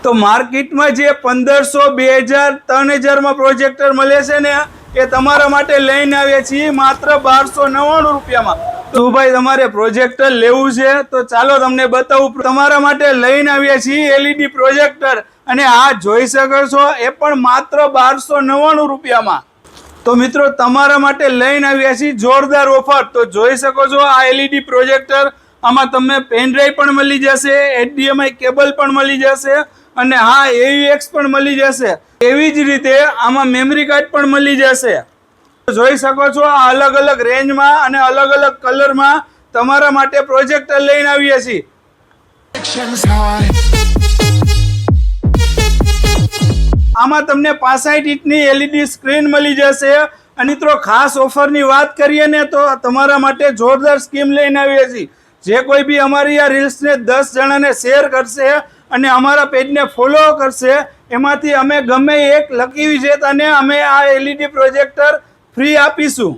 તો માર્કેટમાં જે 1500, 2000, 3000 પ્રોજેક્ટર મળે છે ને એ તમારા માટે લઈને આવ્યા છીએ માત્ર 1299 રૂપિયામાં। તો ભાઈ તમારે પ્રોજેક્ટર લેવું છે તો ચાલો તમને બતાવું। તમારા માટે લઈને આવ્યા છીએ LED પ્રોજેક્ટર અને આ જોઈ શકો છો એ પણ માત્ર 1299 રૂપિયામાં। તો મિત્રો તમારા માટે લઈને આવ્યા છીએ જોરદાર ઓફર। તો જોઈ શકો છો આ LED પ્રોજેક્ટર, આમાં તમને પેન ડ્રાઈવ પણ મળી જશે, HDMI કેબલ પણ મળી જશે અને હા AUX પણ મળી જશે। એવી જ રીતે આમાં મેમરી કાર્ડ પણ મળી જશે। જોઈ શકો છો આ અલગ અલગ રેન્જમાં અને અલગ અલગ કલરમાં તમારા માટે પ્રોજેક્ટર લઈને આવ્યા છીએ। આમાં તમને 65 ઇંચની LED સ્ક્રીન મળી જશે। અને મિત્રો ખાસ ઓફરની વાત કરીએ ને તો તમારા માટે જોરદાર સ્કીમ લઈને આવ્યા છીએ। જે કોઈ બી અમારી આ રીલ્સને 10 જણાને શેર કરશે અને અમારા પેજને ફોલો કરશે એમાંથી અમે ગમે એક લકી વિજેતાને અમે આ LED પ્રોજેક્ટર ફ્રી આપીશું।